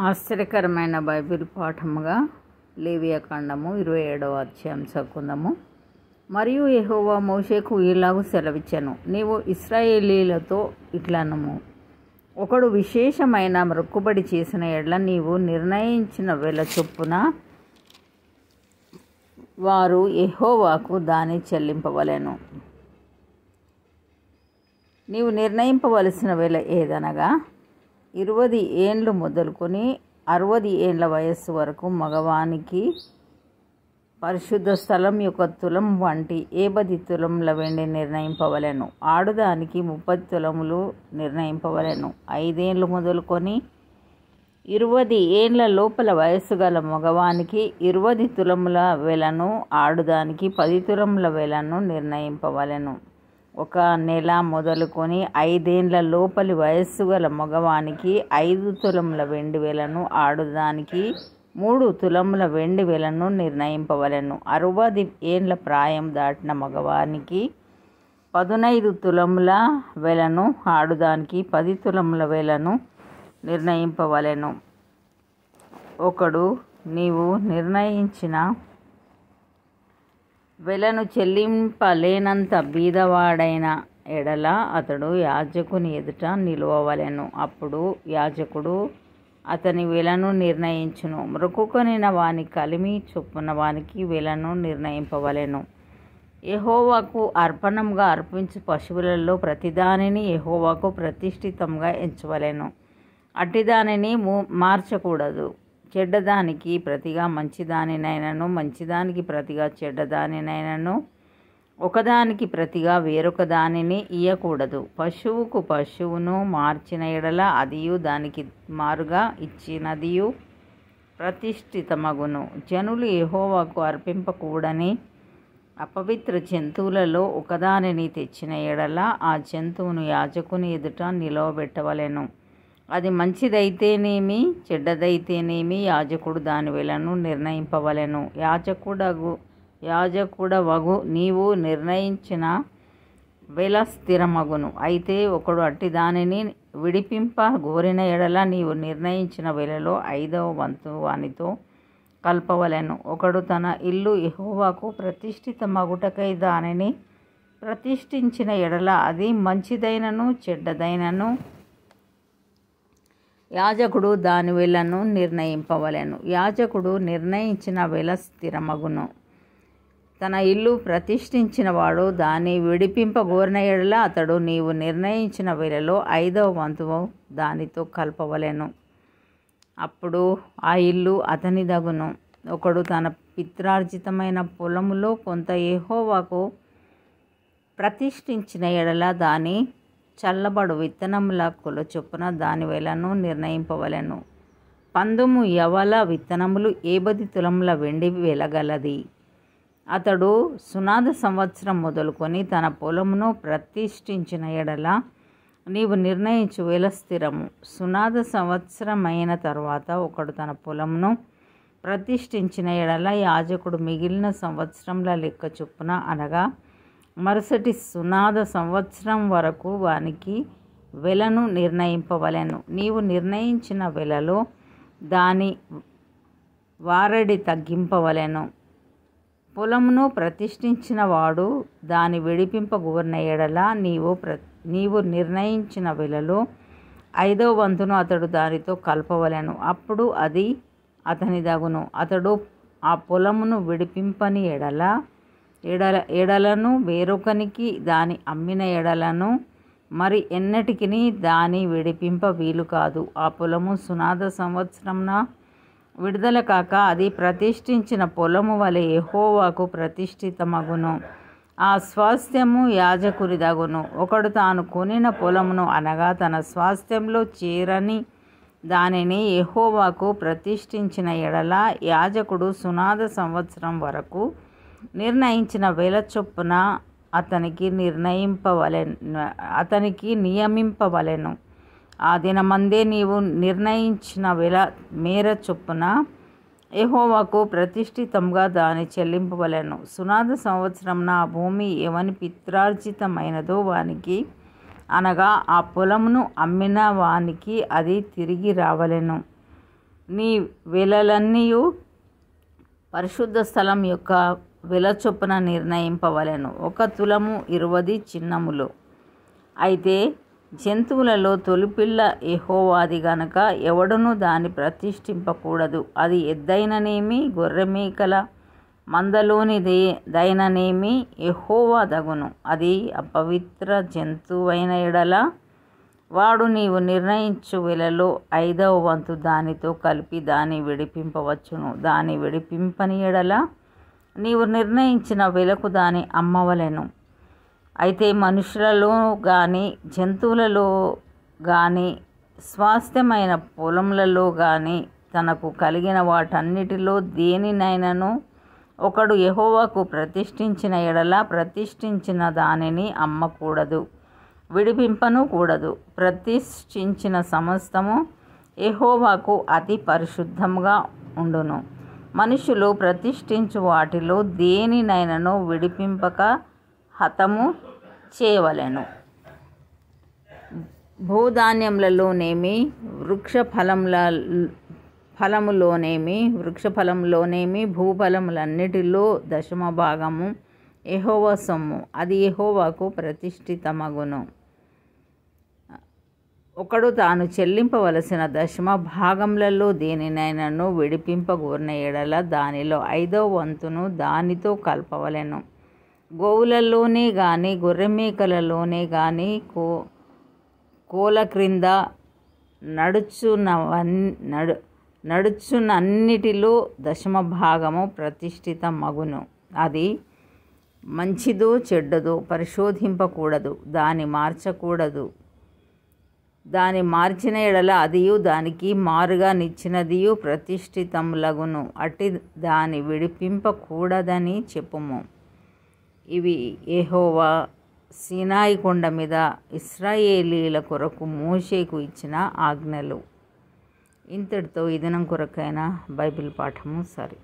ఆశ్చర్యకరమైన బైబిల్ పాఠముగా లేవియాకాండము 27వ అధ్యాయం చదువుకుందాము. మరియు యెహోవా మోషేకు ఇలాగు సెలవిచ్చెను, నీవు ఇశ్రాయేలీలతో ఇట్లనము, ఒకడు విశేషమైన మొక్కుబడి చేసిన ఎడ్ల నీవు నిర్ణయించిన వెల చొప్పున వారు యెహోవాకు దాని చెల్లింపవలెను. నీవు నిర్ణయింపవలసిన వెల ఏదనగా 20 ఏండ్లు మొదలుకొని 60 ఏండ్ల వయస్సు వరకు మగవానికి పరిశుద్ధ స్థలం యొక్క తులం వంటి 10 తులముల వెండి నిర్ణయింపవలెను. ఆడుదానికి 30 తులములు నిర్ణయింపవలెను. 5 ఏండ్లు మొదలుకొని 20 ఏండ్ల లోపల వయస్సు గల మగవానికి 20 తులముల వెలను, ఆడుదానికి 10 తులముల వెలను నిర్ణయింపవలెను. 1 నెల మొదలుకొని 5 ఏండ్ల లోపలి వయస్సు గల మగవానికి 5 తులముల వెండి వెలను, ఆడుదానికి 3 తులముల వెండి వెలను నిర్ణయింపవలెను. 60 ఏండ్ల ప్రాయం దాటిన మగవానికి 15 తులముల వెలను, ఆడుదానికి 10 తులముల వెలను నిర్ణయింపవలెను. ఒకడు నీవు నిర్ణయించిన వెలను చెల్లింపలేనంత బీదవాడైన ఎడల అతడు యాజకుని ఎదుట నిలువవలెను. అప్పుడు యాజకుడు అతని వెలను నిర్ణయించును. మొక్కుకొనిన వాని కలిమి చొప్పున వానికి వెలను నిర్ణయింపవలెను. యెహోవాకు అర్పణంగా అర్పించు పశువులలో ప్రతిదానిని యెహోవాకు ప్రతిష్ఠితంగా ఎంచవలెను. అట్టిదానిని మార్చకూడదు. చెడ్డదానికి ప్రతిగా మంచిదానినైనను, మంచిదానికి ప్రతిగా చెడ్డదానినైనను, ఒకదానికి ప్రతిగా వేరొక దానిని ఇయ్యకూడదు. పశువుకు పశువును మార్చిన ఎడల అదియు దానికి మారుగా ఇచ్చినదియు ప్రతిష్ఠితమగును. జనులు యెహోవాకు అర్పింపకూడని అపవిత్ర జంతువులలో ఒకదానిని తెచ్చిన ఎడల ఆ జంతువును యాజకుని ఎదుట నిలవబెట్టవలెను. అది మంచిదైతేనేమి చెడ్డదైతేనేమి యాజకుడు దాని వెలను నిర్ణయింపవలెను. యాజకుడవగు నీవు నిర్ణయించిన వెల స్థిరమగును. అయితే ఒకడు అట్టి దానిని విడిపింప గోరిన ఎడల నీవు నిర్ణయించిన వెలలో 5వ వంతు వానితో కల్పవలెను. ఒకడు తన ఇల్లు యెహోవాకు ప్రతిష్ఠితమగుటకై దానిని ప్రతిష్ఠించిన ఎడల అది మంచిదైనను చెడ్డదైనను యాజకుడు దాని వెలను నిర్ణయింపవలెను. యాజకుడు నిర్ణయించిన వెల స్థిరమగును. తన ఇల్లు ప్రతిష్ఠించిన వాడు దాన్ని విడిపింపగోరిన ఎడల అతడు నీవు నిర్ణయించిన వెలలో 5వ వంతు దానితో కలపవలెను. అప్పుడు ఆ ఇల్లు అతనిదగును. ఒకడు తన పిత్రార్జితమైన పొలములో కొంత యెహోవాకు ప్రతిష్ఠించిన ఎడల దాని చల్లబడు విత్తనముల కొల చొప్పున దాని వెలను నిర్ణయింపవలెను. 19 యవల విత్తనములు 10 తులముల వెండి వెలగలది. అతడు సునాద సంవత్సరం మొదలుకొని తన పొలమును ప్రతిష్ఠించిన ఎడల నీవు నిర్ణయించు వెల స్థిరము. సునాద సంవత్సరమైన తర్వాత ఒకడు తన పొలమును ప్రతిష్ఠించిన ఎడల యాజకుడు మిగిలిన సంవత్సరంల లెక్క చొప్పున అనగా మరుసటి సునాద సంవత్సరం వరకు వానికి వెలను నిర్ణయింపవలెను. నీవు నిర్ణయించిన వెలలో దాని వారడి తగ్గింపవలెను. పొలమును ప్రతిష్ఠించిన వాడు దాని విడిపింపగోరిన ఎడల నీవు నిర్ణయించిన వెలలో 5వ వంతును అతడు దానితో కలపవలెను. అప్పుడు అది అతనిదగును. అతడు ఆ పొలమును విడిపింపని ఎడలను వేరొకనికి దాని అమ్మిన ఎడలను మరి ఎన్నటికి దాని విడిపింప వీలు కాదు. ఆ పొలము సునాద సంవత్సరంన విడుదల కాక అది ప్రతిష్ఠించిన పొలము వలె యెహోవాకు ప్రతిష్ఠితమగును. ఆ స్వాస్థ్యము యాజకునిదగును. ఒకడు తాను కొనిన పొలమును అనగా తన స్వాస్థ్యంలో చేరని దానిని యెహోవాకు ప్రతిష్ఠించిన ఎడల యాజకుడు సునాద సంవత్సరం వరకు నిర్ణయించిన వెల చొప్పున అతనికి నియమింపవలెను. ఆ దినమందే నీవు నిర్ణయించిన వెల మేర చొప్పున యెహోవాకు ప్రతిష్ఠితంగా దాని చెల్లింపవలెను. సునాద సంవత్సరంన ఆ భూమి ఎవని పిత్రార్జితమైనదో వానికి అనగా ఆ పొలమును అమ్మిన వానికి అది తిరిగి రావలెను. నీ వెలలన్నీయు పరిశుద్ధ స్థలం యొక్క వెల చొప్పున నిర్ణయింపవలెను. 1 తులము 20 చిన్నములు. అయితే జంతువులలో తొలిపిల్ల యెహోవాది గనక ఎవడునూ దాన్ని ప్రతిష్ఠింపకూడదు. అది ఎద్దైననేమి గొర్రెమేకల మందలోనిదైననేమి యెహోవా దగును. అది అపవిత్ర జంతువైన ఎడల వాడు నీవు నిర్ణయించు వెలలో 5వ వంతు దానితో కలిపి దాన్ని విడిపింపవచ్చును. దాన్ని విడిపింపని ఎడల నీవు నిర్ణయించిన వెలకు దాన్ని అమ్మవలెను. అయితే మనుషులలో గాని జంతువులలో గాని స్వాస్థ్యమైన పొలములలో గాని తనకు కలిగిన వాటన్నిటిలో దేనినైనను ఒకడు యెహోవాకు ప్రతిష్ఠించిన ఎడల ప్రతిష్ఠించిన దానిని అమ్మకూడదు, విడిపింపను కూడదు. ప్రతిష్ఠించిన సమస్తము యెహోవాకు అతి పరిశుద్ధంగా ఉండును. మనుషులు ప్రతిష్ఠించు వాటిలో దేనినైనను విడిపింపక హతము చేయవలెను. భూధాన్యములలోనేమి వృక్షఫలములోనేమి భూఫలములన్నిటిలో 10వ భాగము యెహోవా సొమ్ము. అది యెహోవాకు ప్రతిష్ఠితమగును. ఒకడు తాను చెల్లింపవలసిన 10వ భాగములలో దేనినైనను విడిపింపగోరిన ఎడల దానిలో 5వ వంతును దానితో కలపవలెను. గోవులలోనే గాని గొర్రెమేకలలోనే గాని కోల క్రింద నడుచునన్నిటిలో 10వ భాగము ప్రతిష్ఠితమగును. అది మంచిదో చెడ్డదో పరిశోధింపకూడదు, దాన్ని మార్చకూడదు. దాని మార్చిన ఎడల అదియు దానికి మారుగా నిచ్చినదియు ప్రతిష్ఠితములగును. అట్టి దాన్ని విడిపింపకూడదని చెప్పుము. ఇవి యెహోవా సీనాయి కొండ మీద ఇశ్రాయేలీల కొరకు మోషేకు ఇచ్చిన ఆజ్ఞలు. ఇంతటితో ఈ దినం కొరకైన బైబిల్ పాఠము సరి.